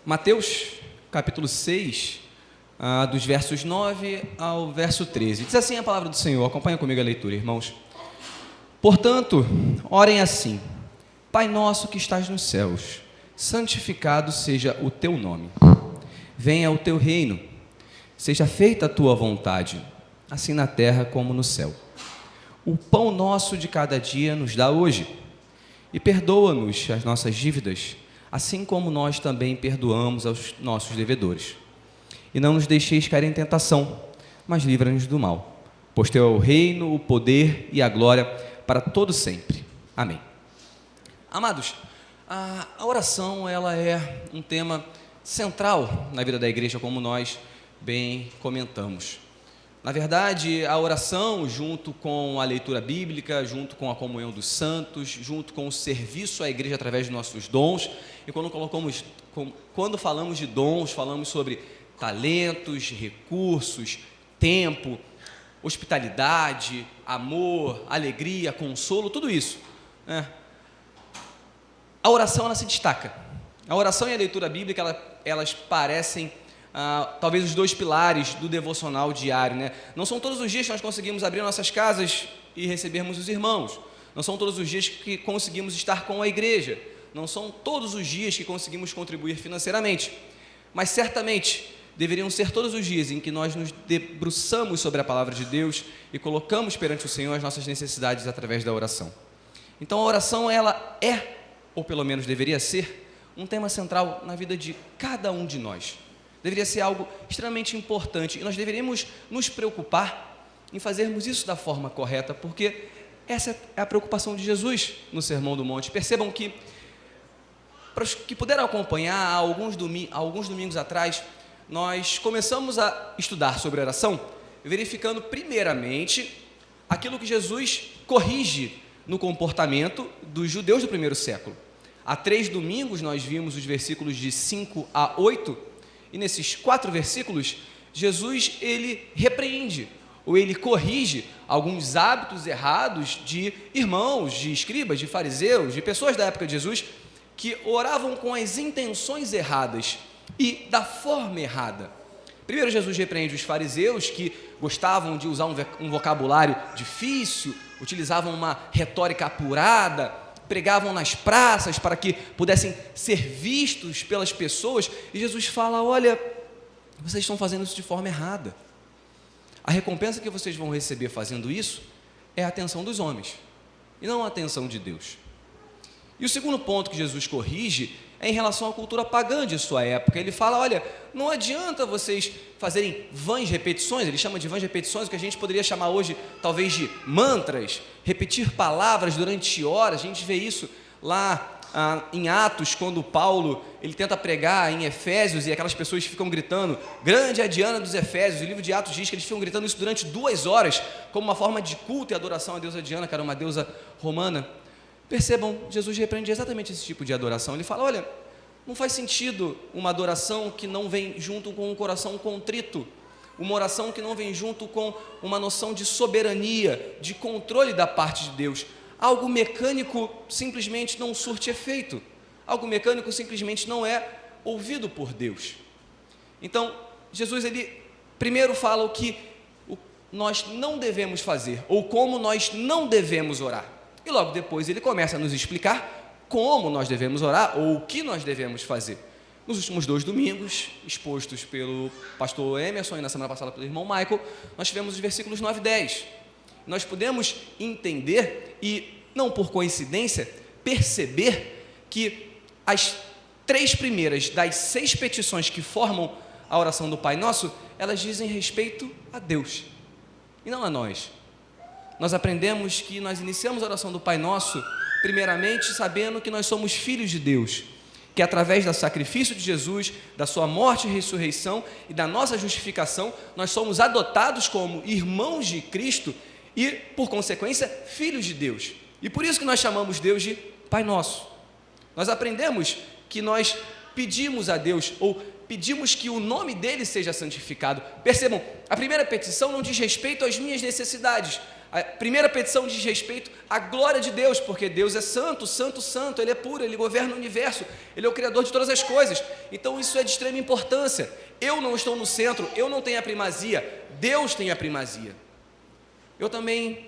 Mateus, capítulo 6, dos versos 9 ao verso 13. Diz assim a palavra do Senhor, acompanha comigo a leitura, irmãos. Portanto, orem assim: Pai nosso que estás nos céus, santificado seja o teu nome. Venha o teu reino, seja feita a tua vontade, assim na terra como no céu. O pão nosso de cada dia nos dá hoje, e perdoa-nos as nossas dívidas, assim como nós também perdoamos aos nossos devedores. E não nos deixeis cair em tentação, mas livra-nos do mal. Pois teu é o reino, o poder e a glória para todo sempre. Amém. Amados, a oração ela é um tema central na vida da igreja, como nós bem comentamos. Na verdade, a oração, junto com a leitura bíblica, junto com a comunhão dos santos, junto com o serviço à igreja através dos nossos dons, e quando falamos de dons, falamos sobre talentos, recursos, tempo, hospitalidade, amor, alegria, consolo, tudo isso, né? A oração ela se destaca. A oração e a leitura bíblica elas parecem talvez os dois pilares do devocional diário, né? Não são todos os dias que nós conseguimos abrir nossas casas e recebermos os irmãos. Não são todos os dias que conseguimos estar com a igreja. Não são todos os dias que conseguimos contribuir financeiramente. Mas certamente deveriam ser todos os dias em que nós nos debruçamos sobre a palavra de Deus e colocamos perante o Senhor as nossas necessidades através da oração. Então a oração ela é, ou pelo menos deveria ser, um tema central na vida de cada um de nós. Deveria ser algo extremamente importante e nós deveríamos nos preocupar em fazermos isso da forma correta, porque essa é a preocupação de Jesus no Sermão do Monte. Percebam que, para os que puderam acompanhar, alguns domingos atrás, nós começamos a estudar sobre oração, verificando primeiramente aquilo que Jesus corrige no comportamento dos judeus do primeiro século. Há 3 domingos nós vimos os versículos de 5 a 8, e nesses 4 versículos, Jesus ele repreende, ou ele corrige alguns hábitos errados de irmãos, de escribas, de fariseus, de pessoas da época de Jesus, que oravam com as intenções erradas e da forma errada. Primeiro Jesus repreende os fariseus que gostavam de usar um vocabulário difícil, utilizavam uma retórica apurada, pregavam nas praças para que pudessem ser vistos pelas pessoas, e Jesus fala: olha, vocês estão fazendo isso de forma errada. A recompensa que vocês vão receber fazendo isso é a atenção dos homens, e não a atenção de Deus. E o segundo ponto que Jesus corrige é em relação à cultura pagã de sua época. Ele fala: olha, não adianta vocês fazerem vãs repetições. Ele chama de vãs repetições, o que a gente poderia chamar hoje talvez de mantras, repetir palavras durante horas. A gente vê isso lá em Atos, quando Paulo ele tenta pregar em Efésios e aquelas pessoas ficam gritando: grande é a Diana dos Efésios. O livro de Atos diz que eles ficam gritando isso durante 2 horas, como uma forma de culto e adoração à deusa Diana, que era uma deusa romana. Percebam, Jesus repreende exatamente esse tipo de adoração. Ele fala: olha, não faz sentido uma adoração que não vem junto com um coração contrito, uma oração que não vem junto com uma noção de soberania, de controle da parte de Deus. Algo mecânico simplesmente não surte efeito, algo mecânico simplesmente não é ouvido por Deus. Então, Jesus ele primeiro fala o que nós não devemos fazer, ou como nós não devemos orar. E logo depois ele começa a nos explicar como nós devemos orar ou o que nós devemos fazer. Nos últimos 2 domingos, expostos pelo pastor Emerson e na semana passada pelo irmão Michael, nós tivemos os versículos 9 e 10. Nós podemos entender e, não por coincidência, perceber que as 3 primeiras das 6 petições que formam a oração do Pai Nosso, elas dizem respeito a Deus e não a nós. Nós aprendemos que nós iniciamos a oração do Pai Nosso, primeiramente sabendo que nós somos filhos de Deus, que através do sacrifício de Jesus, da sua morte e ressurreição e da nossa justificação, nós somos adotados como irmãos de Cristo e, por consequência, filhos de Deus. E por isso que nós chamamos Deus de Pai Nosso. Nós aprendemos que nós pedimos a Deus, ou pedimos que o nome dele seja santificado. Percebam, a primeira petição não diz respeito às minhas necessidades. A primeira petição diz respeito à glória de Deus, porque Deus é santo, santo, santo, Ele é puro, Ele governa o universo, Ele é o Criador de todas as coisas. Então isso é de extrema importância. Eu não estou no centro, eu não tenho a primazia, Deus tem a primazia.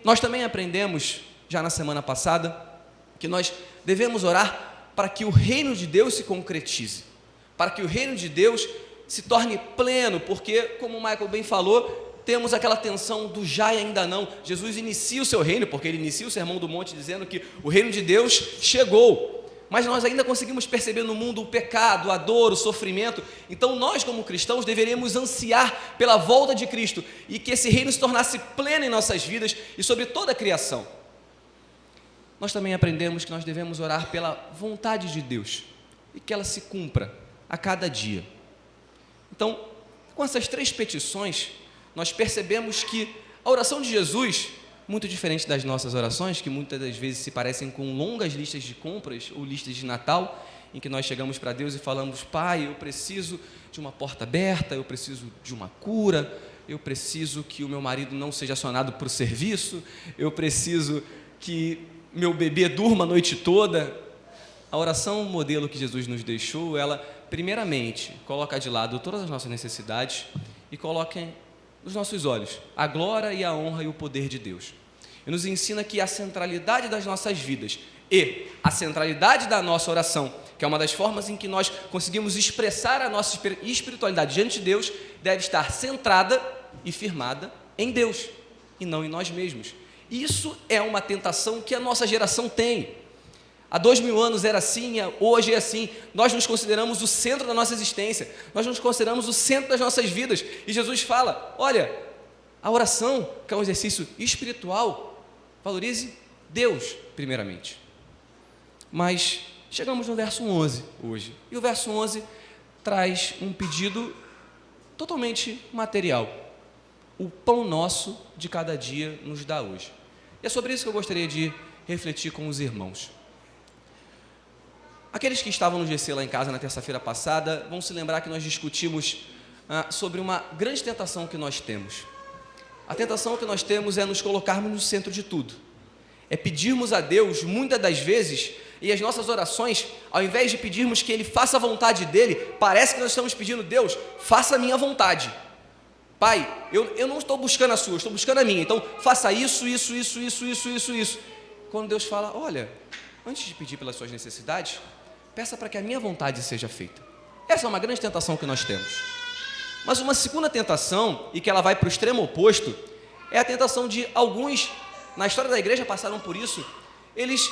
Nós também aprendemos, já na semana passada, que nós devemos orar para que o reino de Deus se concretize, para que o reino de Deus se torne pleno, porque, como o Michael bem falou, temos aquela tensão do já e ainda não. Jesus inicia o seu reino, porque ele inicia o Sermão do Monte dizendo que o reino de Deus chegou, mas nós ainda conseguimos perceber no mundo o pecado, a dor, o sofrimento. Então nós, como cristãos, deveríamos ansiar pela volta de Cristo e que esse reino se tornasse pleno em nossas vidas e sobre toda a criação. Nós também aprendemos que nós devemos orar pela vontade de Deus e que ela se cumpra a cada dia. Então, com essas 3 petições, nós percebemos que a oração de Jesus, muito diferente das nossas orações, que muitas das vezes se parecem com longas listas de compras ou listas de Natal, em que nós chegamos para Deus e falamos: Pai, eu preciso de uma porta aberta, eu preciso de uma cura, eu preciso que o meu marido não seja acionado para o serviço, eu preciso que meu bebê durma a noite toda. A oração modelo que Jesus nos deixou, ela primeiramente coloca de lado todas as nossas necessidades e coloca nos nossos olhos a glória e a honra e o poder de Deus. E nos ensina que a centralidade das nossas vidas e a centralidade da nossa oração, que é uma das formas em que nós conseguimos expressar a nossa espiritualidade diante de Deus, deve estar centrada e firmada em Deus e não em nós mesmos. Isso é uma tentação que a nossa geração tem. Há 2000 anos era assim, hoje é assim. Nós nos consideramos o centro da nossa existência, nós nos consideramos o centro das nossas vidas. E Jesus fala: olha, a oração, que é um exercício espiritual, valorize Deus primeiramente. Mas chegamos no verso 11 hoje, e o verso 11 traz um pedido totalmente material: o pão nosso de cada dia nos dá hoje. E é sobre isso que eu gostaria de refletir com os irmãos. Aqueles que estavam no GC lá em casa na terça-feira passada vão se lembrar que nós discutimos sobre uma grande tentação que nós temos. A tentação que nós temos é nos colocarmos no centro de tudo, é pedirmos a Deus, muitas das vezes, e as nossas orações, ao invés de pedirmos que Ele faça a vontade dEle, parece que nós estamos pedindo: Deus, faça a minha vontade. Pai, eu não estou buscando a sua, eu estou buscando a minha, então faça isso. Quando Deus fala: olha, antes de pedir pelas suas necessidades, peça para que a minha vontade seja feita. Essa é uma grande tentação que nós temos. Mas uma segunda tentação, e que ela vai para o extremo oposto, é a tentação de alguns, na história da igreja passaram por isso, eles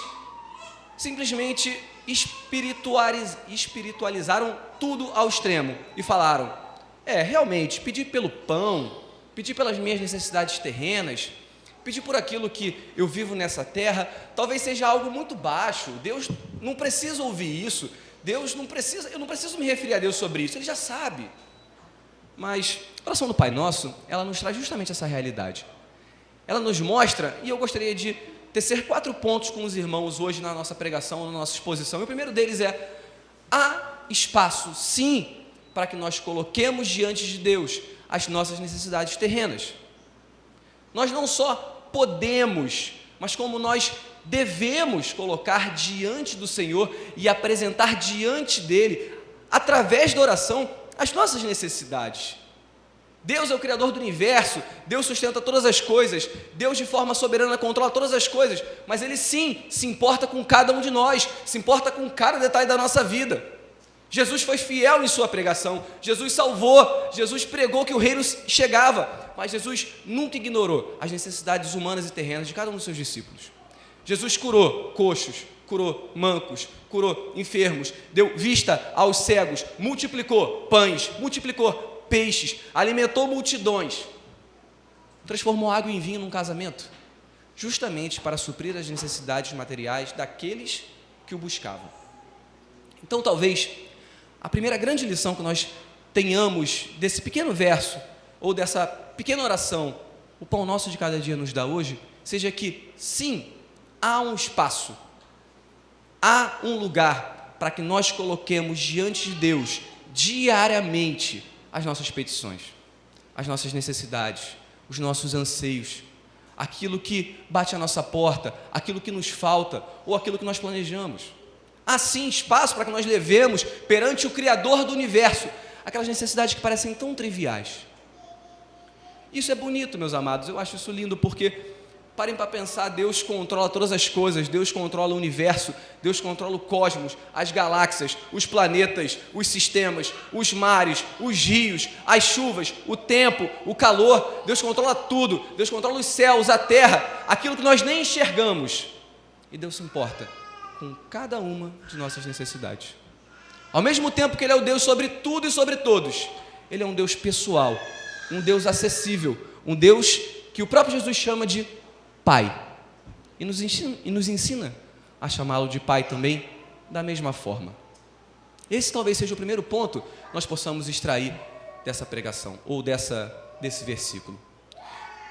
simplesmente espiritualizaram tudo ao extremo e falaram: realmente, pedir pelo pão, pedir pelas minhas necessidades terrenas, pedir por aquilo que eu vivo nessa terra, talvez seja algo muito baixo. Deus não precisa ouvir isso, eu não preciso me referir a Deus sobre isso, Ele já sabe. Mas a oração do Pai Nosso, ela nos traz justamente essa realidade. Ela nos mostra, e eu gostaria de tecer 4 pontos com os irmãos hoje na nossa pregação, na nossa exposição. E o primeiro deles é: há espaço, sim, para que nós coloquemos diante de Deus as nossas necessidades terrenas. Nós não só podemos, mas como nós devemos colocar diante do Senhor e apresentar diante dEle, através da oração, as nossas necessidades. Deus é o Criador do universo, Deus sustenta todas as coisas, Deus de forma soberana controla todas as coisas, mas Ele sim se importa com cada um de nós, se importa com cada detalhe da nossa vida. Jesus foi fiel em sua pregação, Jesus salvou, Jesus pregou que o reino chegava, mas Jesus nunca ignorou as necessidades humanas e terrenas de cada um dos seus discípulos. Jesus curou coxos, curou mancos, curou enfermos, deu vista aos cegos, multiplicou pães, multiplicou peixes, alimentou multidões, transformou água em vinho num casamento, justamente para suprir as necessidades materiais daqueles que o buscavam. Então, talvez a primeira grande lição que nós tenhamos desse pequeno verso, ou dessa pequena oração, o pão nosso de cada dia nos dá hoje, seja que, sim, há um espaço, há um lugar para que nós coloquemos diante de Deus, diariamente, as nossas petições, as nossas necessidades, os nossos anseios, aquilo que bate à nossa porta, aquilo que nos falta ou aquilo que nós planejamos. Há sim espaço para que nós levemos perante o Criador do universo aquelas necessidades que parecem tão triviais. Isso é bonito, meus amados, eu acho isso lindo, porque parem para pensar, Deus controla todas as coisas, Deus controla o universo, Deus controla o cosmos, as galáxias, os planetas, os sistemas, os mares, os rios, as chuvas, o tempo, o calor, Deus controla tudo, Deus controla os céus, a terra, aquilo que nós nem enxergamos, e Deus se importa com cada uma de nossas necessidades. Ao mesmo tempo que Ele é o Deus sobre tudo e sobre todos, Ele é um Deus pessoal, um Deus acessível, um Deus que o próprio Jesus chama de Pai, e nos ensina a chamá-lo de Pai também, da mesma forma. Esse talvez seja o primeiro ponto que nós possamos extrair dessa pregação, ou desse versículo.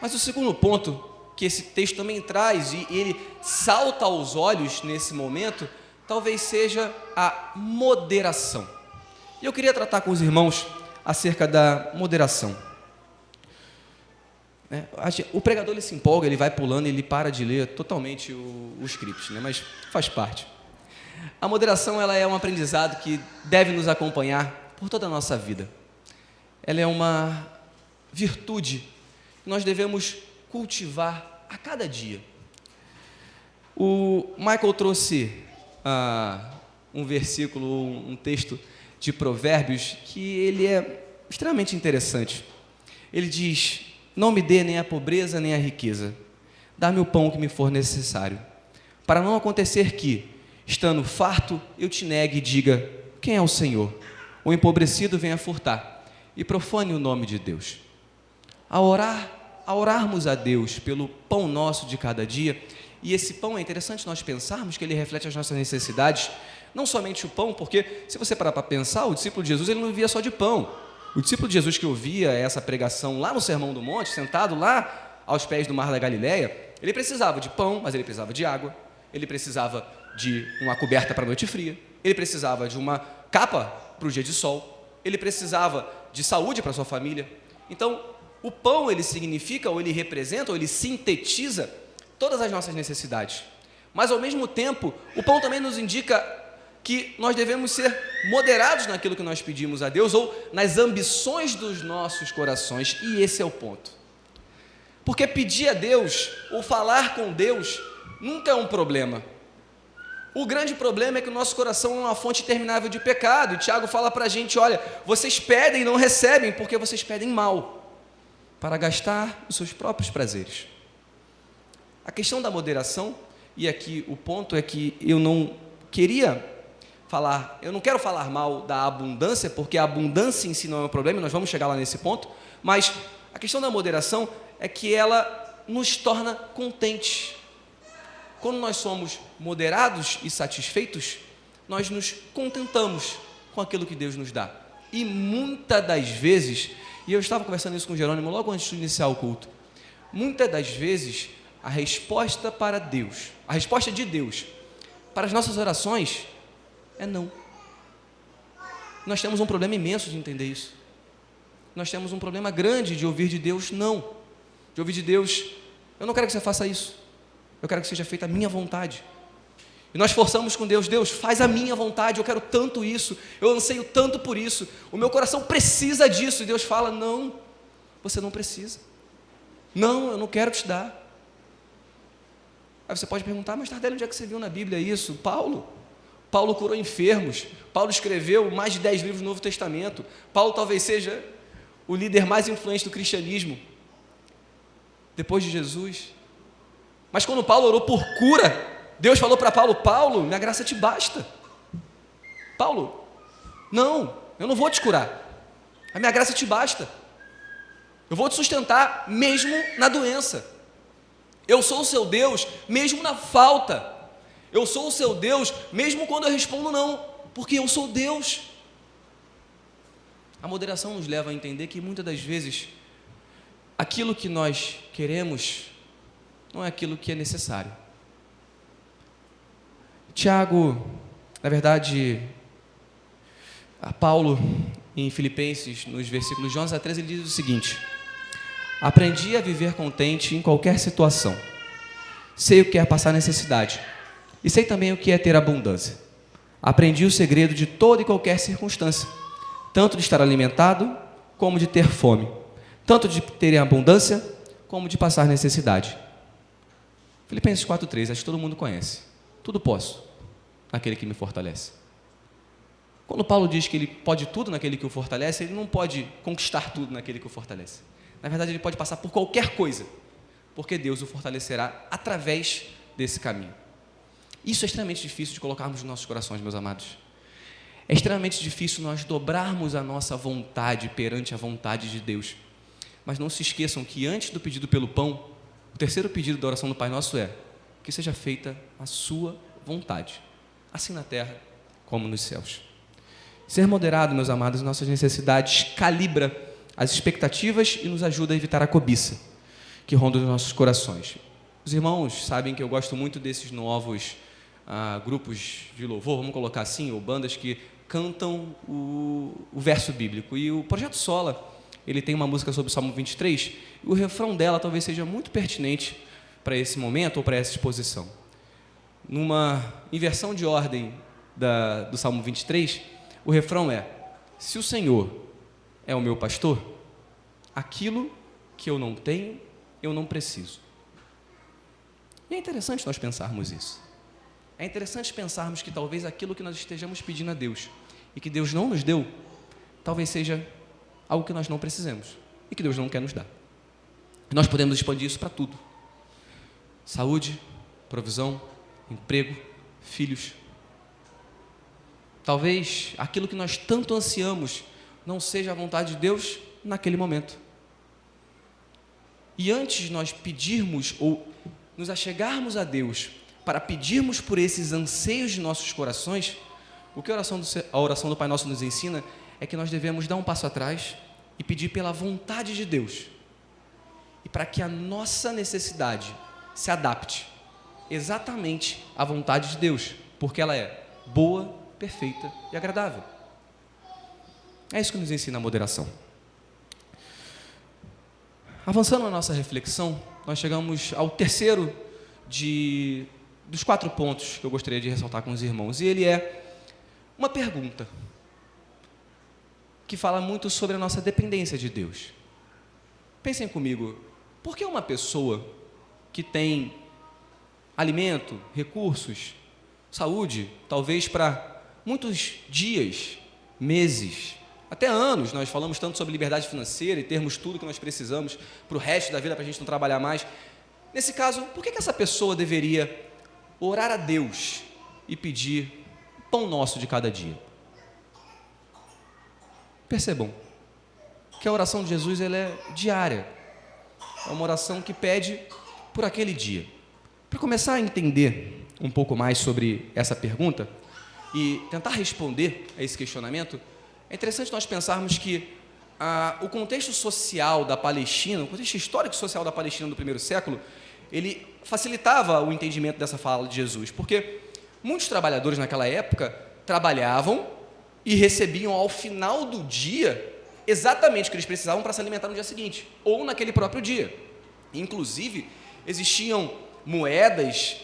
Mas o segundo ponto que esse texto também traz, e ele salta aos olhos nesse momento, talvez seja a moderação. E eu queria tratar com os irmãos acerca da moderação. O pregador ele se empolga, ele vai pulando, ele para de ler totalmente o script, mas faz parte. A moderação ela é um aprendizado que deve nos acompanhar por toda a nossa vida. Ela é uma virtude que nós devemos cultivar a cada dia. O Michael trouxe um versículo, um texto de Provérbios que ele é extremamente interessante. Ele diz: não me dê nem a pobreza nem a riqueza, dá-me o pão que me for necessário, para não acontecer que, estando farto, eu te negue e diga, quem é o Senhor? O empobrecido venha furtar e profane o nome de Deus. Ao orarmos a Deus pelo pão nosso de cada dia, e esse pão é interessante nós pensarmos que ele reflete as nossas necessidades, não somente o pão, porque se você parar para pensar, o discípulo de Jesus ele não vivia só de pão. O discípulo de Jesus que ouvia essa pregação lá no Sermão do Monte, sentado lá aos pés do Mar da Galileia, ele precisava de pão, mas ele precisava de água, ele precisava de uma coberta para a noite fria, ele precisava de uma capa para o dia de sol, ele precisava de saúde para a sua família. Então, o pão ele significa, ou ele representa, ou ele sintetiza todas as nossas necessidades. Mas, ao mesmo tempo, o pão também nos indica que nós devemos ser moderados naquilo que nós pedimos a Deus ou nas ambições dos nossos corações, e esse é o ponto. Porque pedir a Deus ou falar com Deus nunca é um problema. O grande problema é que o nosso coração é uma fonte interminável de pecado, e Tiago fala para a gente, olha, vocês pedem e não recebem porque vocês pedem mal, para gastar os seus próprios prazeres. A questão da moderação, e aqui o ponto é que eu não quero falar mal da abundância, porque a abundância em si não é um problema, nós vamos chegar lá nesse ponto, mas a questão da moderação é que ela nos torna contentes. Quando nós somos moderados e satisfeitos, nós nos contentamos com aquilo que Deus nos dá. E muitas das vezes, e eu estava conversando isso com o Jerônimo logo antes de iniciar o culto, muitas das vezes a resposta de Deus para as nossas orações é não. Nós temos um problema imenso de entender isso. Nós temos um problema grande de ouvir de Deus não. De ouvir de Deus, eu não quero que você faça isso. Eu quero que seja feita a minha vontade. E nós forçamos com Deus, Deus, faz a minha vontade, eu quero tanto isso, eu anseio tanto por isso, o meu coração precisa disso. E Deus fala, não, você não precisa. Não, eu não quero te dar. Aí você pode perguntar, mas Tardelli, onde é que você viu na Bíblia isso? Paulo curou enfermos, Paulo escreveu mais de 10 livros do Novo Testamento, Paulo talvez seja o líder mais influente do cristianismo, depois de Jesus. Mas quando Paulo orou por cura, Deus falou para Paulo, Paulo, minha graça te basta. Paulo, não, eu não vou te curar, a minha graça te basta. Eu vou te sustentar mesmo na doença. Eu sou o seu Deus mesmo na falta. Eu sou o seu Deus mesmo quando eu respondo não, porque eu sou Deus. A moderação nos leva a entender que muitas das vezes aquilo que nós queremos não é aquilo que é necessário. Tiago, na verdade, Paulo, em Filipenses, nos versículos de 11 a 13, ele diz o seguinte: Aprendi a viver contente em qualquer situação. Sei o que é passar necessidade e sei também o que é ter abundância. Aprendi o segredo de toda e qualquer circunstância, tanto de estar alimentado como de ter fome, tanto de ter em abundância como de passar necessidade. Filipenses 4,3, acho que todo mundo conhece. Tudo posso naquele que me fortalece. Quando Paulo diz que ele pode tudo naquele que o fortalece, ele não pode conquistar tudo naquele que o fortalece. Na verdade, ele pode passar por qualquer coisa, porque Deus o fortalecerá através desse caminho. Isso é extremamente difícil de colocarmos nos nossos corações, meus amados. É extremamente difícil nós dobrarmos a nossa vontade perante a vontade de Deus. Mas não se esqueçam que antes do pedido pelo pão, o terceiro pedido da oração do Pai Nosso é: que seja feita a sua vontade, assim na terra como nos céus. Ser moderado, meus amados, em nossas necessidades calibra as expectativas e nos ajuda a evitar a cobiça que ronda os nossos corações. Os irmãos sabem que eu gosto muito desses novos grupos de louvor, vamos colocar assim, ou bandas que cantam o verso bíblico. E o Projeto Sola, ele tem uma música sobre o Salmo 23, e o refrão dela talvez seja muito pertinente para esse momento ou para essa exposição. Numa inversão de ordem do Salmo 23, o refrão é: se o Senhor é o meu pastor, aquilo que eu não tenho, eu não preciso. E é interessante nós pensarmos isso. É interessante pensarmos que talvez aquilo que nós estejamos pedindo a Deus e que Deus não nos deu, talvez seja algo que nós não precisamos e que Deus não quer nos dar. E nós podemos expandir isso para tudo: saúde, provisão, emprego, filhos. Talvez aquilo que nós tanto ansiamos não seja a vontade de Deus naquele momento. E antes de nós pedirmos ou nos achegarmos a Deus para pedirmos por esses anseios de nossos corações, o que a oração do Pai Nosso nos ensina é que nós devemos dar um passo atrás e pedir pela vontade de Deus, e para que a nossa necessidade se adapte exatamente à vontade de Deus, porque ela é boa, perfeita e agradável. É isso que nos ensina a moderação. Avançando na nossa reflexão, nós chegamos ao terceiro dos 4 pontos que eu gostaria de ressaltar com os irmãos, e ele é uma pergunta que fala muito sobre a nossa dependência de Deus. Pensem comigo: por que uma pessoa que tem alimento, recursos, saúde, talvez para muitos dias, meses, até anos, nós falamos tanto sobre liberdade financeira e termos tudo que nós precisamos para o resto da vida, para a gente não trabalhar mais. Nesse caso, por que essa pessoa deveria orar a Deus e pedir o pão nosso de cada dia? Percebam que a oração de Jesus ela é diária. É uma oração que pede por aquele dia. Para começar a entender um pouco mais sobre essa pergunta e tentar responder a esse questionamento, é interessante nós pensarmos que o contexto social da Palestina, o contexto histórico e social da Palestina do primeiro século, ele facilitava o entendimento dessa fala de Jesus, porque muitos trabalhadores naquela época trabalhavam e recebiam ao final do dia exatamente o que eles precisavam para se alimentar no dia seguinte, ou naquele próprio dia. Inclusive, existiam moedas,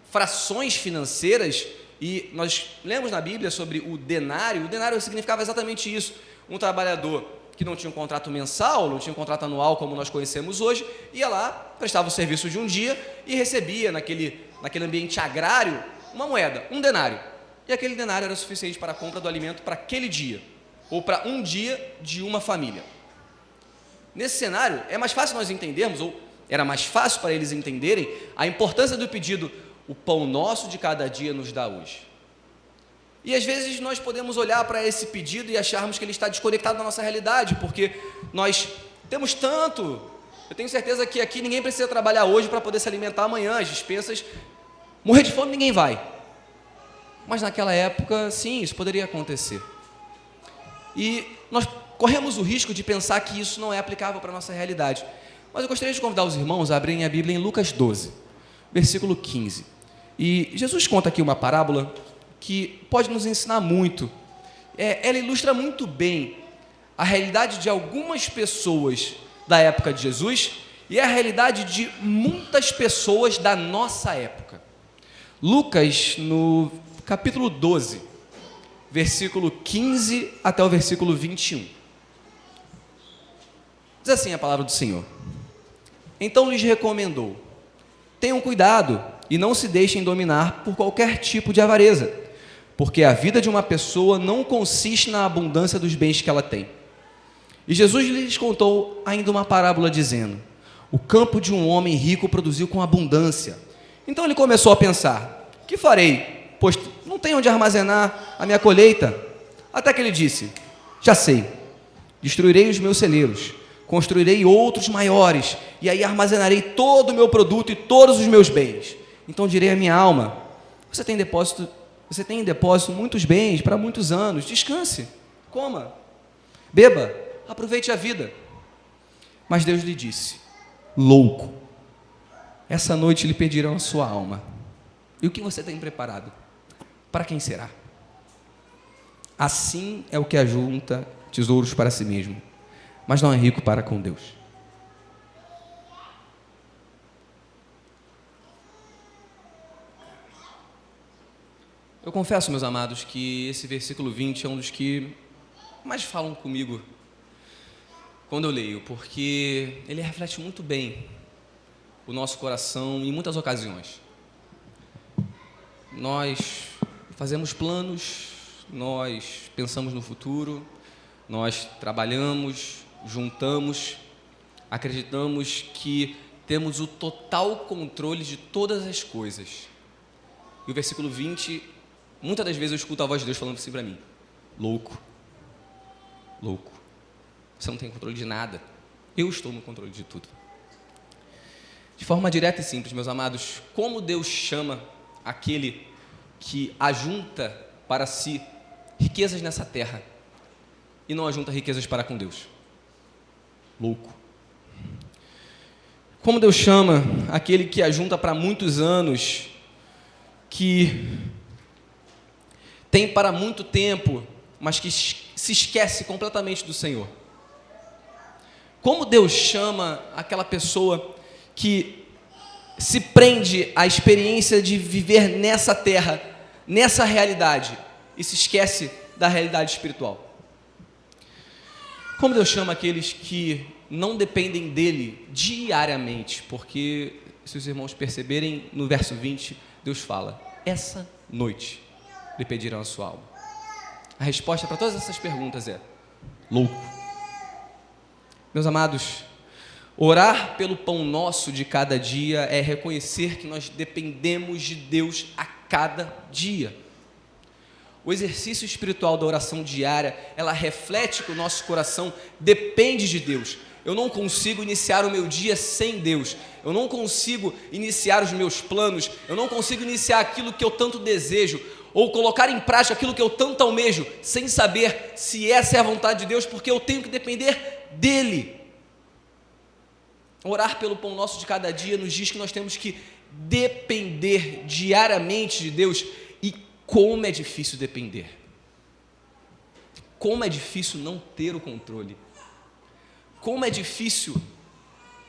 frações financeiras. E nós lemos na Bíblia sobre o denário. O denário significava exatamente isso: um trabalhador que não tinha um contrato mensal, não tinha um contrato anual como nós conhecemos hoje, ia lá, prestava o serviço de um dia e recebia naquele ambiente agrário uma moeda, um denário. E aquele denário era suficiente para a compra do alimento para aquele dia, ou para um dia de uma família. Nesse cenário, é mais fácil nós entendermos, ou era mais fácil para eles entenderem, a importância do pedido: o pão nosso de cada dia nos dá hoje. E às vezes nós podemos olhar para esse pedido e acharmos que ele está desconectado da nossa realidade, porque nós temos tanto. Eu tenho certeza que aqui ninguém precisa trabalhar hoje para poder se alimentar amanhã. As despensas, morrer de fome ninguém vai. Mas naquela época, sim, isso poderia acontecer. E nós corremos o risco de pensar que isso não é aplicável para a nossa realidade. Mas eu gostaria de convidar os irmãos a abrirem a Bíblia em Lucas 12, versículo 15. E Jesus conta aqui uma parábola que pode nos ensinar muito. Ela ilustra muito bem a realidade de algumas pessoas da época de Jesus e é a realidade de muitas pessoas da nossa época. Lucas, no capítulo 12, versículo 15 até o versículo 21. Diz assim a palavra do Senhor: Então lhes recomendou: tenham cuidado e não se deixem dominar por qualquer tipo de avareza, porque a vida de uma pessoa não consiste na abundância dos bens que ela tem. E Jesus lhes contou ainda uma parábola dizendo: o campo de um homem rico produziu com abundância. Então ele começou a pensar: que farei, pois não tenho onde armazenar a minha colheita? Até que ele disse: já sei, destruirei os meus celeiros, construirei outros maiores, e aí armazenarei todo o meu produto e todos os meus bens. Então direi à minha alma: você tem em depósito muitos bens para muitos anos, descanse, coma, beba, aproveite a vida. Mas Deus lhe disse: louco, essa noite lhe pedirão a sua alma. E o que você tem preparado? Para quem será? Assim é o que ajunta tesouros para si mesmo, mas não é rico para com Deus. Eu confesso, meus amados, que esse versículo 20 é um dos que mais falam comigo quando eu leio, porque ele reflete muito bem o nosso coração em muitas ocasiões. Nós fazemos planos, nós pensamos no futuro, nós trabalhamos, juntamos, acreditamos que temos o total controle de todas as coisas. E o versículo 20, muitas das vezes eu escuto a voz de Deus falando assim para mim: louco, louco, você não tem controle de nada, eu estou no controle de tudo. De forma direta e simples, meus amados, como Deus chama aquele que ajunta para si riquezas nessa terra e não ajunta riquezas para com Deus? Louco. Como Deus chama aquele que ajunta para muitos anos, que tem para muito tempo, mas que se esquece completamente do Senhor? Como Deus chama aquela pessoa que se prende à experiência de viver nessa terra, nessa realidade, e se esquece da realidade espiritual? Como Deus chama aqueles que não dependem dele diariamente? Porque, se os irmãos perceberem, no verso 20, Deus fala: essa noite lhe pedirão a sua alma. A resposta para todas essas perguntas é: louco. Meus amados, orar pelo pão nosso de cada dia é reconhecer que nós dependemos de Deus a cada dia. O exercício espiritual da oração diária, ela reflete que o nosso coração depende de Deus. Eu não consigo iniciar o meu dia sem Deus. Eu não consigo iniciar os meus planos. Eu não consigo iniciar aquilo que eu tanto desejo, ou colocar em prática aquilo que eu tanto almejo, sem saber se essa é a vontade de Deus, porque eu tenho que depender dEle. Orar pelo pão nosso de cada dia nos diz que nós temos que depender diariamente de Deus. E como é difícil depender. Como é difícil não ter o controle. Como é difícil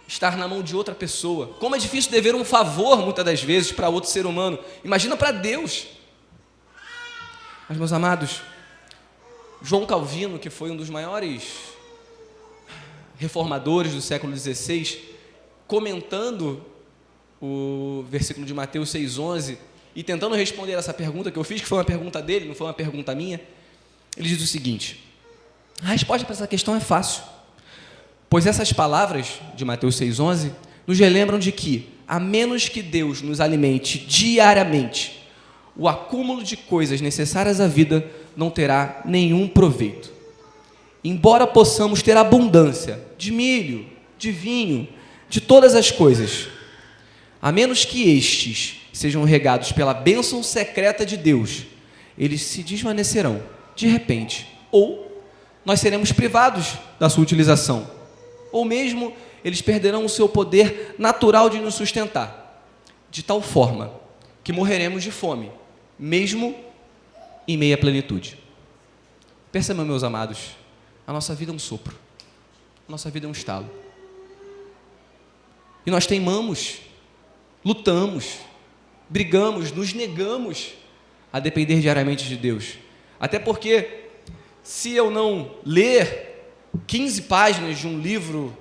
estar na mão de outra pessoa. Como é difícil dever um favor, muitas das vezes, para outro ser humano. Imagina para Deus. Mas, meus amados, João Calvino, que foi um dos maiores reformadores do século XVI, comentando o versículo de Mateus 6,11 e tentando responder essa pergunta que eu fiz, que foi uma pergunta dele, não foi uma pergunta minha, ele diz o seguinte: a resposta para essa questão é fácil, pois essas palavras de Mateus 6,11 nos relembram de que, a menos que Deus nos alimente diariamente, o acúmulo de coisas necessárias à vida não terá nenhum proveito. Embora possamos ter abundância de milho, de vinho, de todas as coisas, a menos que estes sejam regados pela bênção secreta de Deus, eles se desvanecerão de repente, ou nós seremos privados da sua utilização, ou mesmo eles perderão o seu poder natural de nos sustentar, de tal forma que morreremos de fome, mesmo em meia plenitude. Percebam, meus amados, a nossa vida é um sopro, a nossa vida é um estalo. E nós teimamos, lutamos, brigamos, nos negamos a depender diariamente de Deus. Até porque, se eu não ler 15 páginas de um livro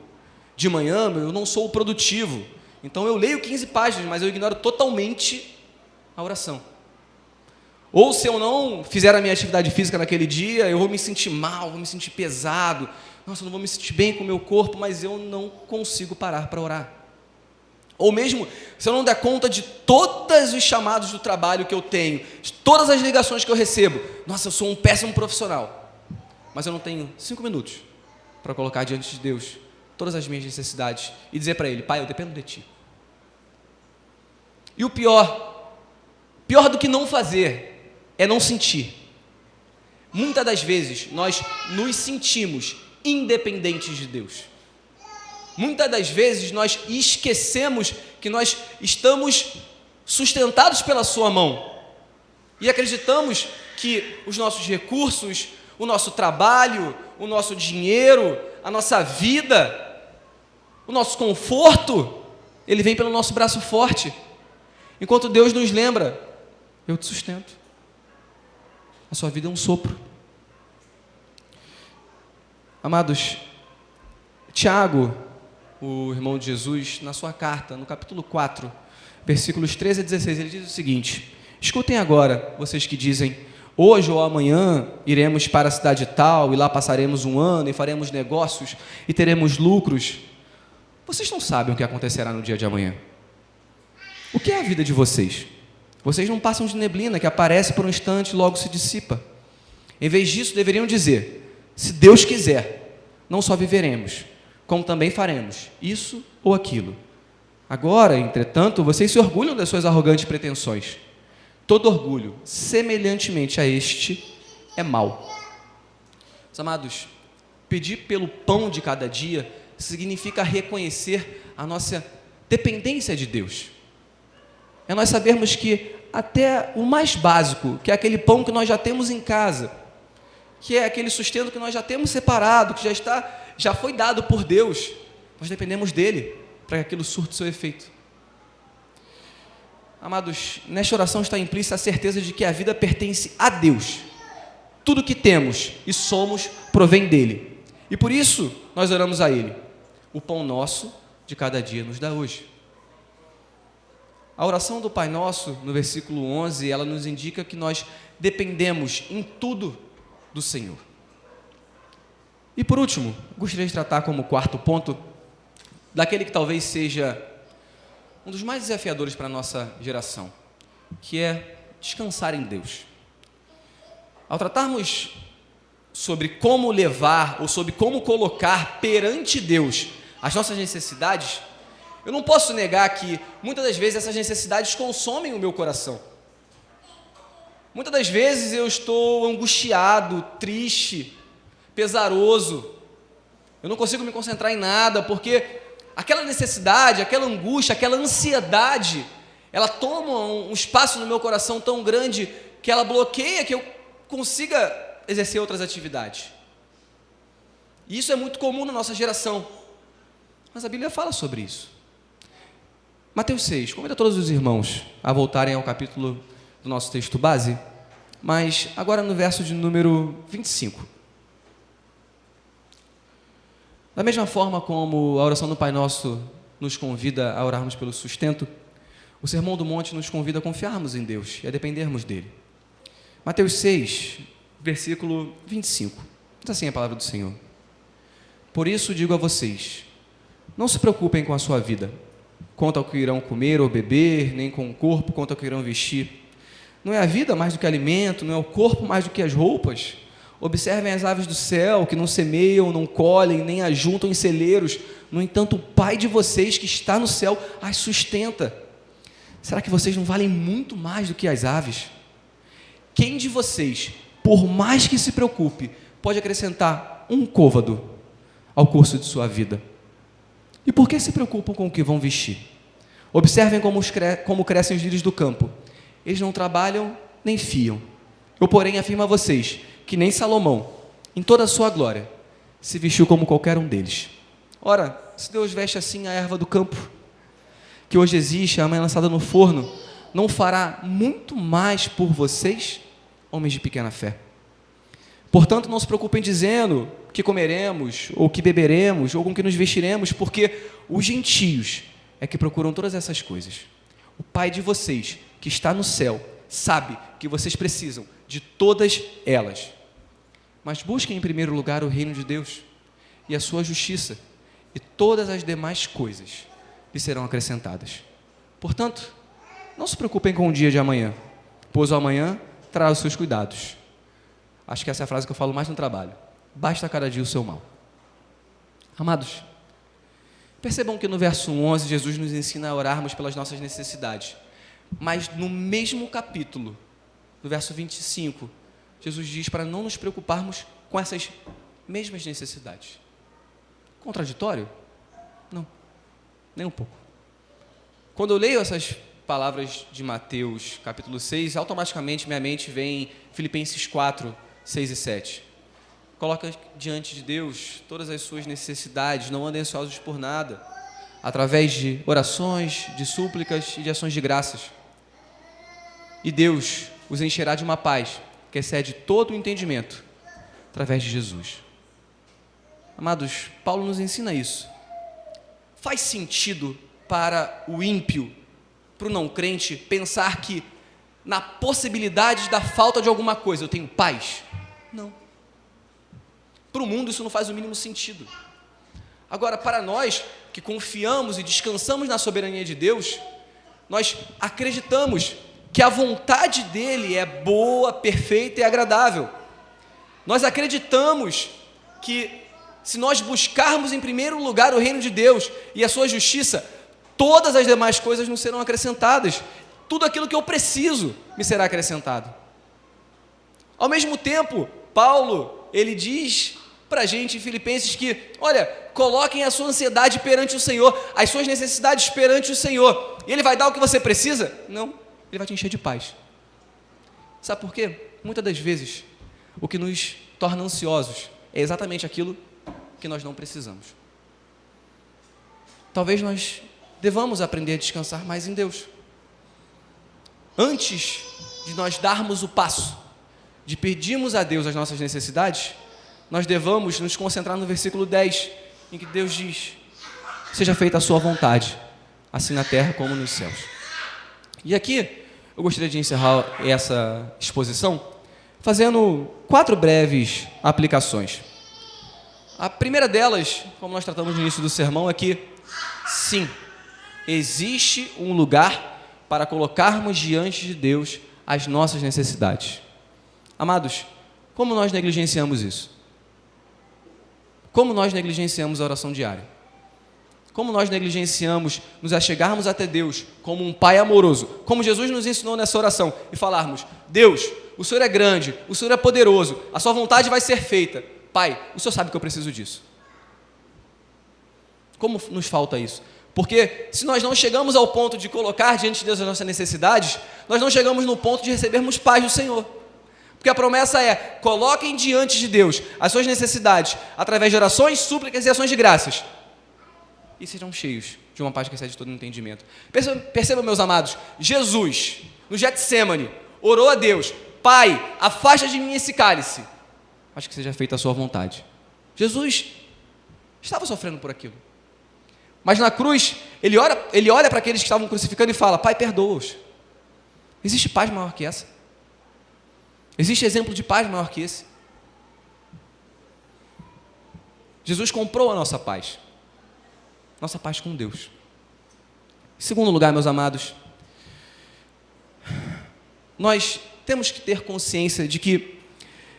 de manhã, eu não sou produtivo. Então eu leio 15 páginas, mas eu ignoro totalmente a oração. Ou se eu não fizer a minha atividade física naquele dia, eu vou me sentir mal, vou me sentir pesado. Nossa, eu não vou me sentir bem com o meu corpo, mas eu não consigo parar para orar. Ou mesmo, se eu não der conta de todos os chamados do trabalho que eu tenho, de todas as ligações que eu recebo, nossa, eu sou um péssimo profissional, mas eu não tenho 5 minutos para colocar diante de Deus todas as minhas necessidades e dizer para Ele: Pai, eu dependo de Ti. E o pior do que não fazer, é não sentir. Muitas das vezes, nós nos sentimos independentes de Deus. Muitas das vezes, nós esquecemos que nós estamos sustentados pela sua mão. E acreditamos que os nossos recursos, o nosso trabalho, o nosso dinheiro, a nossa vida, o nosso conforto, ele vem pelo nosso braço forte. Enquanto Deus nos lembra: eu te sustento. A sua vida é um sopro. Amados, Tiago, o irmão de Jesus, na sua carta, no capítulo 4, versículos 13 a 16, ele diz o seguinte: escutem agora, vocês que dizem: hoje ou amanhã iremos para a cidade tal, e lá passaremos um ano, e faremos negócios, e teremos lucros. Vocês não sabem o que acontecerá no dia de amanhã. O que é a vida de vocês? Vocês não passam de neblina que aparece por um instante e logo se dissipa. Em vez disso, deveriam dizer: se Deus quiser, não só viveremos, como também faremos isso ou aquilo. Agora, entretanto, vocês se orgulham das suas arrogantes pretensões. Todo orgulho, semelhantemente a este, é mau. Meus amados, pedir pelo pão de cada dia significa reconhecer a nossa dependência de Deus. É nós sabermos que até o mais básico, que é aquele pão que nós já temos em casa, que é aquele sustento que nós já temos separado, que já foi dado por Deus, nós dependemos dele para que aquilo surta o seu efeito. Amados, nesta oração está implícita a certeza de que a vida pertence a Deus. Tudo que temos e somos provém dele. E por isso nós oramos a Ele: o pão nosso de cada dia nos dá hoje. A oração do Pai Nosso, no versículo 11, ela nos indica que nós dependemos em tudo do Senhor. E por último, gostaria de tratar como quarto ponto daquele que talvez seja um dos mais desafiadores para a nossa geração, que é descansar em Deus. Ao tratarmos sobre como levar ou sobre como colocar perante Deus as nossas necessidades, eu não posso negar que muitas das vezes essas necessidades consomem o meu coração. Muitas das vezes eu estou angustiado, triste, pesaroso. Eu não consigo me concentrar em nada, porque aquela necessidade, aquela angústia, aquela ansiedade, ela toma um espaço no meu coração tão grande que ela bloqueia que eu consiga exercer outras atividades. E isso é muito comum na nossa geração. Mas a Bíblia fala sobre isso. Mateus 6, convido a todos os irmãos a voltarem ao capítulo do nosso texto base, mas agora no verso de número 25. Da mesma forma como a oração do Pai Nosso nos convida a orarmos pelo sustento, o Sermão do Monte nos convida a confiarmos em Deus e a dependermos dele. Mateus 6, versículo 25. Diz assim a palavra do Senhor: por isso digo a vocês, não se preocupem com a sua vida, quanto ao que irão comer ou beber, nem com o corpo quanto ao que irão vestir. Não é a vida mais do que alimento, não é o corpo mais do que as roupas? Observem as aves do céu, que não semeiam, não colhem, nem ajuntam em celeiros. No entanto, o Pai de vocês que está no céu as sustenta. Será que vocês não valem muito mais do que as aves? Quem de vocês, por mais que se preocupe, pode acrescentar um côvado ao curso de sua vida? E por que se preocupam com o que vão vestir? Observem como crescem os lírios do campo. Eles não trabalham nem fiam. Eu, porém, afirmo a vocês que nem Salomão, em toda a sua glória, se vestiu como qualquer um deles. Ora, se Deus veste assim a erva do campo, que hoje existe, amanhã lançada no forno, não fará muito mais por vocês, homens de pequena fé? Portanto, não se preocupem dizendo que comeremos, ou que beberemos, ou com que nos vestiremos, porque os gentios é que procuram todas essas coisas. O Pai de vocês, que está no céu, sabe que vocês precisam de todas elas. Mas busquem em primeiro lugar o reino de Deus e a sua justiça, e todas as demais coisas lhe serão acrescentadas. Portanto, não se preocupem com o dia de amanhã, pois o amanhã trará os seus cuidados. Acho que essa é a frase que eu falo mais no trabalho. Basta cada dia o seu mal. Amados, percebam que no verso 11, Jesus nos ensina a orarmos pelas nossas necessidades. Mas no mesmo capítulo, no verso 25, Jesus diz para não nos preocuparmos com essas mesmas necessidades. Contraditório? Não, nem um pouco. Quando eu leio essas palavras de Mateus, capítulo 6, automaticamente minha mente vem Filipenses 4, 6 e 7. Coloca diante de Deus todas as suas necessidades, não andem ansiosos por nada, através de orações, de súplicas e de ações de graças. E Deus os encherá de uma paz que excede todo o entendimento, através de Jesus. Amados, Paulo nos ensina isso. Faz sentido para o ímpio, para o não crente, pensar que na possibilidade da falta de alguma coisa eu tenho paz? Não. Para o mundo isso não faz o mínimo sentido. Agora, para nós que confiamos e descansamos na soberania de Deus, nós acreditamos que a vontade dele é boa, perfeita e agradável. Nós acreditamos que se nós buscarmos em primeiro lugar o reino de Deus e a sua justiça, todas as demais coisas nos serão acrescentadas. Tudo aquilo que eu preciso me será acrescentado. Ao mesmo tempo, Paulo, ele diz para a gente em Filipenses que, olha, coloquem a sua ansiedade perante o Senhor, as suas necessidades perante o Senhor, e Ele vai dar o que você precisa? Não, Ele vai te encher de paz. Sabe por quê? Muitas das vezes, o que nos torna ansiosos é exatamente aquilo que nós não precisamos. Talvez nós devamos aprender a descansar mais em Deus. Antes de nós darmos o passo de pedirmos a Deus as nossas necessidades, nós devamos nos concentrar no versículo 10, em que Deus diz: seja feita a sua vontade, assim na terra como nos céus. E aqui, eu gostaria de encerrar essa exposição fazendo 4 breves aplicações. A primeira delas, como nós tratamos no início do sermão, é que, sim, existe um lugar para colocarmos diante de Deus as nossas necessidades. Amados, como nós negligenciamos isso? Como nós negligenciamos a oração diária? Como nós negligenciamos nos achegarmos até Deus como um Pai amoroso, como Jesus nos ensinou nessa oração, e falarmos: Deus, o Senhor é grande, o Senhor é poderoso, a sua vontade vai ser feita. Pai, o Senhor sabe que eu preciso disso. Como nos falta isso? Porque se nós não chegamos ao ponto de colocar diante de Deus as nossas necessidades, nós não chegamos no ponto de recebermos paz do Senhor. Porque a promessa é: coloquem diante de Deus as suas necessidades através de orações, súplicas e ações de graças, e sejam cheios de uma paz que excede todo entendimento. Percebam, meus amados, Jesus, no Getsêmani, orou a Deus: Pai, afasta de mim esse cálice, mas que seja feita a sua vontade. Jesus estava sofrendo por aquilo. Mas na cruz, ele olha para aqueles que estavam crucificando e fala: Pai, perdoa-os. Existe paz maior que essa? Existe exemplo de paz maior que esse? Jesus comprou a nossa paz com Deus. Em segundo lugar, meus amados, nós temos que ter consciência de que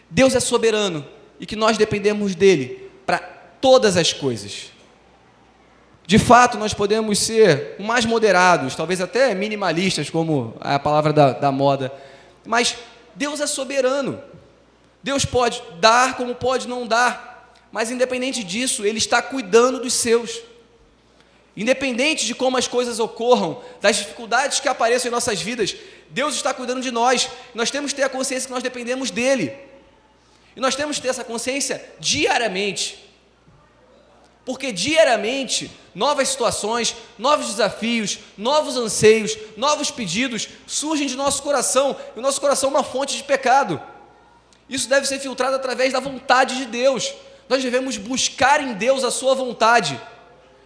Deus é soberano e que nós dependemos dele para todas as coisas. De fato, nós podemos ser mais moderados, talvez até minimalistas, como é a palavra da moda, mas Deus é soberano. Deus pode dar como pode não dar, mas independente disso, Ele está cuidando dos seus. Independente de como as coisas ocorram, das dificuldades que apareçam em nossas vidas, Deus está cuidando de nós. Nós temos que ter a consciência que nós dependemos dEle. E nós temos que ter essa consciência diariamente. Porque diariamente, novas situações, novos desafios, novos anseios, novos pedidos surgem de nosso coração, e o nosso coração é uma fonte de pecado. Isso deve ser filtrado através da vontade de Deus. Nós devemos buscar em Deus a sua vontade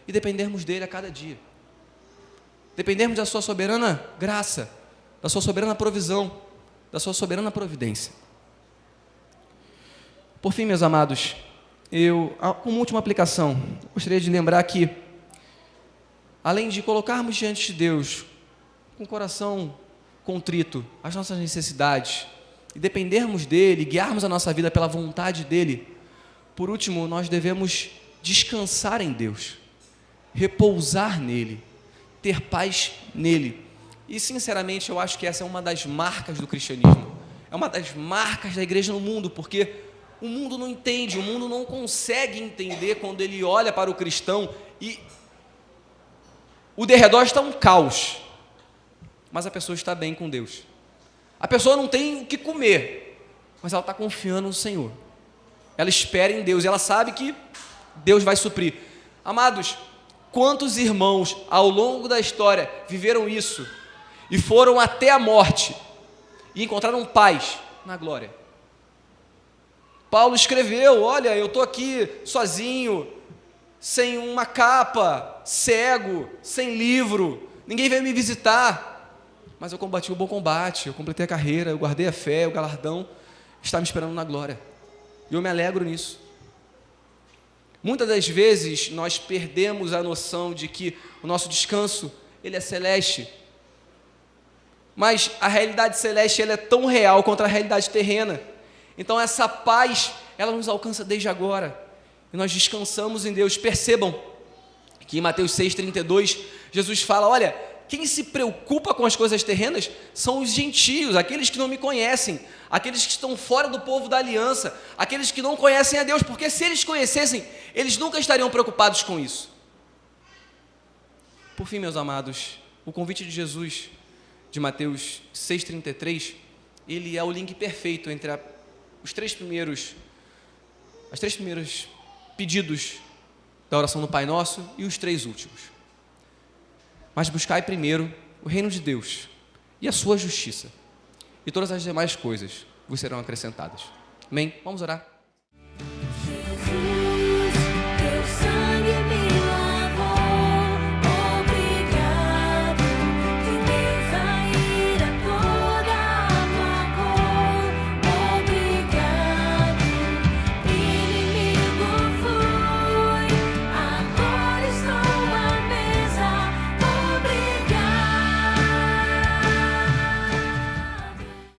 e dependermos dele a cada dia. Dependermos da sua soberana graça, da sua soberana provisão, da sua soberana providência. Por fim, meus amados, como última aplicação, gostaria de lembrar que, além de colocarmos diante de Deus, com o coração contrito, as nossas necessidades, e dependermos dEle, guiarmos a nossa vida pela vontade dEle, por último, nós devemos descansar em Deus, repousar nele, ter paz nele. E, sinceramente, eu acho que essa é uma das marcas do cristianismo, é uma das marcas da igreja no mundo, porque o mundo não entende, o mundo não consegue entender quando ele olha para o cristão e o derredor está um caos, mas a pessoa está bem com Deus. A pessoa não tem o que comer, mas ela está confiando no Senhor. Ela espera em Deus, ela sabe que Deus vai suprir. Amados, quantos irmãos ao longo da história viveram isso e foram até a morte e encontraram paz na glória? Paulo escreveu: olha, eu estou aqui sozinho, sem uma capa, cego, sem livro, ninguém veio me visitar, mas eu combati o bom combate, eu completei a carreira, eu guardei a fé, o galardão está me esperando na glória, e eu me alegro nisso. Muitas das vezes nós perdemos a noção de que o nosso descanso, ele é celeste, mas a realidade celeste, ela é tão real quanto a realidade terrena. Então essa paz, ela nos alcança desde agora, e nós descansamos em Deus. Percebam que em Mateus 6,32, Jesus fala: olha, quem se preocupa com as coisas terrenas são os gentios, aqueles que não me conhecem, aqueles que estão fora do povo da aliança, aqueles que não conhecem a Deus, porque se eles conhecessem, eles nunca estariam preocupados com isso. Por fim, meus amados, o convite de Jesus, de Mateus 6,33, ele é o link perfeito entre os três primeiros pedidos da oração do Pai Nosso e os três últimos. Mas buscai primeiro o reino de Deus e a sua justiça, e todas as demais coisas vos serão acrescentadas. Amém? Vamos orar.